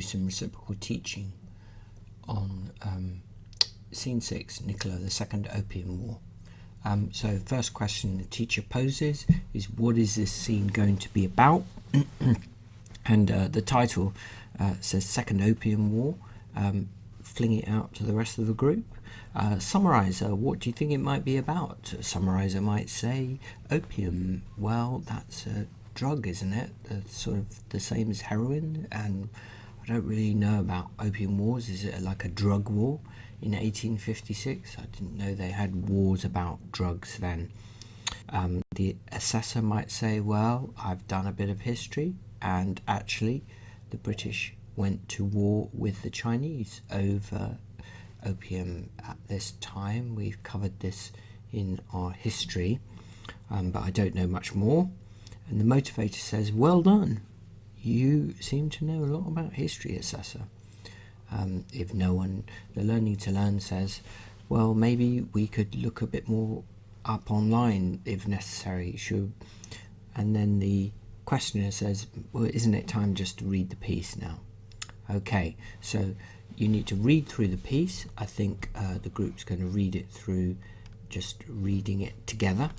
some reciprocal teaching on Scene 6, Nicola, the Second Opium War. So first question the teacher poses is, what is this scene going to be about? And the title says Second Opium War. Fling it out to the rest of the group. Summariser, what do you think it might be about? Summariser might say, opium, well, that's a drug, isn't it? That's sort of the same as heroin, and I don't really know about opium wars. Is it like a drug war in 1856? I didn't know they had wars about drugs then. The assessor might say, well, I've done a bit of history, and actually the British went to war with the Chinese over opium at this time. We've covered this in our history, but I don't know much more. And the motivator says, well done, you seem to know a lot about history, assessor. If no one, the learning to learn says, well, maybe we could look a bit more up online if necessary. Should, and then the questioner says, well, isn't it time just to read the piece now? Okay, so you need to read through the piece. I think the group's going to read it through, just reading it together.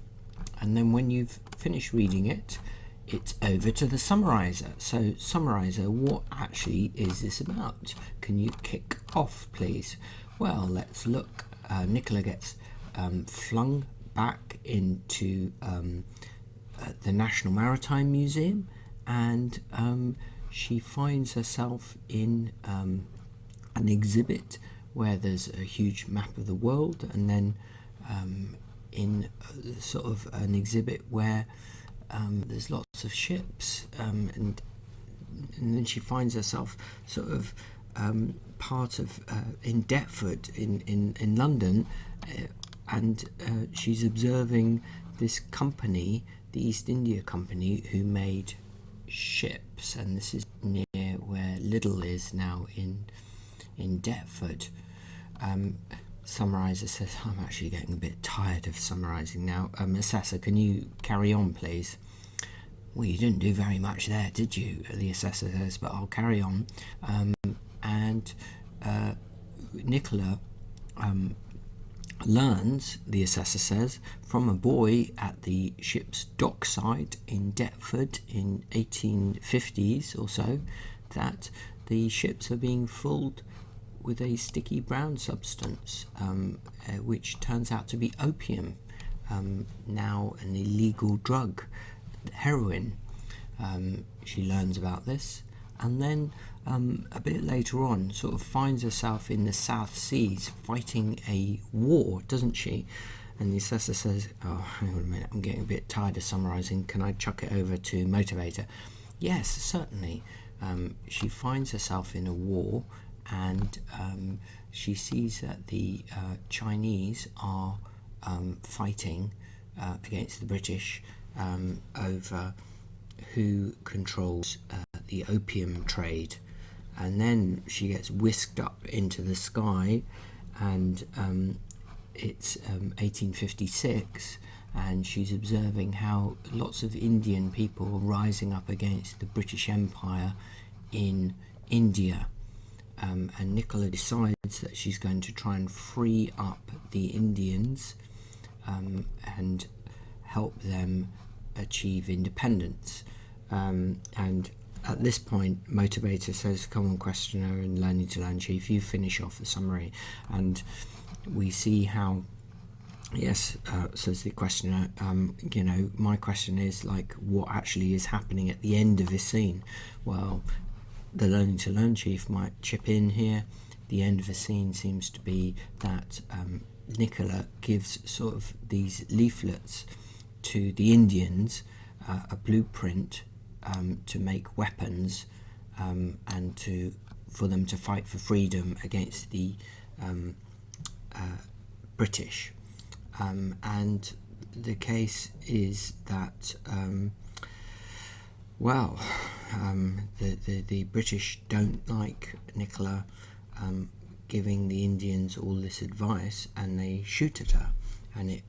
And then when you've finished reading it, it's over to the summariser. So summariser, what actually is this about? Can you kick off, please? Well, let's look. Nicola gets flung back into the National Maritime Museum, and she finds herself in an exhibit where there's a huge map of the world, and then in sort of an exhibit where there's lots of ships, and then she finds herself sort of part of in Deptford in London, and she's observing this company, the East India Company, who made ships, and this is near where Lidl is now in Deptford. Summariser says, I'm actually getting a bit tired of summarising now. Assessor, can you carry on, please? Well, you didn't do very much there, did you? The assessor says, but I'll carry on. And Nicola learns, the assessor says, from a boy at the ship's dockside in Deptford in 1850s or so, that the ships are being filled with a sticky brown substance, which turns out to be opium, now an illegal drug, heroin. She learns about this, and then a bit later on sort of finds herself in the South Seas fighting a war, doesn't she? And the assessor says, oh, hang on a minute, I'm getting a bit tired of summarising, can I chuck it over to motivator? Yes, certainly. She finds herself in a war, and she sees that the Chinese are fighting against the British over who controls the opium trade. And then she gets whisked up into the sky, and it's 1856, and she's observing how lots of Indian people are rising up against the British Empire in India. And Nicola decides that she's going to try and free up the Indians and help them achieve independence. And at this point, motivator says, come on, questioner and learning to learn chief, you finish off the summary. And we see how, yes, says the questioner, you know, my question is, like, what actually is happening at the end of this scene? Well, the learning to learn chief might chip in here. The end of the scene seems to be that Nicola gives sort of these leaflets to the Indians, a blueprint to make weapons, and for them to fight for freedom against the British. And the case is that the British don't like Nicola giving the Indians all this advice, and they shoot at her, and it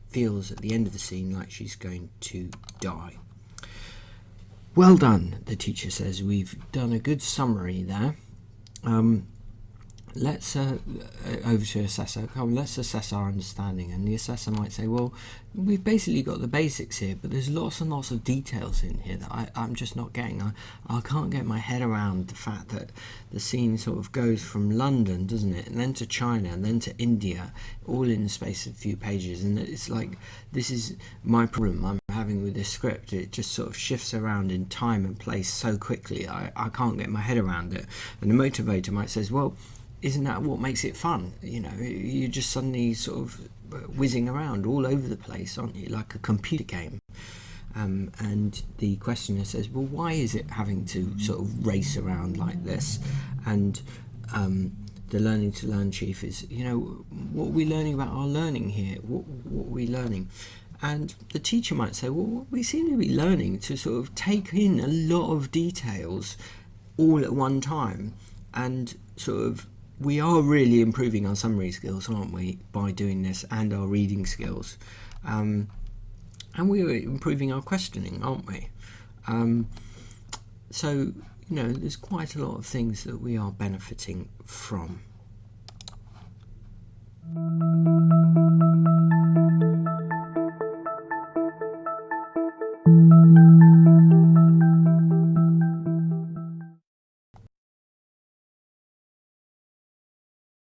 feels at the end of the scene like she's going to die. Well done, the teacher says. We've done a good summary there. let's over to assessor. Let's assess our understanding. And the assessor might say, well, we've basically got the basics here, but there's lots and lots of details in here that I'm just not getting. I can't get my head around the fact that the scene sort of goes from London, doesn't it, and then to China, and then to India, all in the space of a few pages. And it's like, this is my problem I'm having with this script. It just sort of shifts around in time and place so quickly. I can't get my head around it. And the motivator might say, well, isn't that what makes it fun? You know, you're just suddenly sort of whizzing around all over the place, aren't you, like a computer game. And the questioner says, well, why is it having to sort of race around like this? And the learning to learn chief is, you know, what are we learning about our learning here? What are we learning? And the teacher might say, well, we seem to be learning to sort of take in a lot of details all at one time, and sort of we are really improving our summary skills, aren't we, by doing this, and our reading skills. And we're improving our questioning, aren't we? So, you know, there's quite a lot of things that we are benefiting from.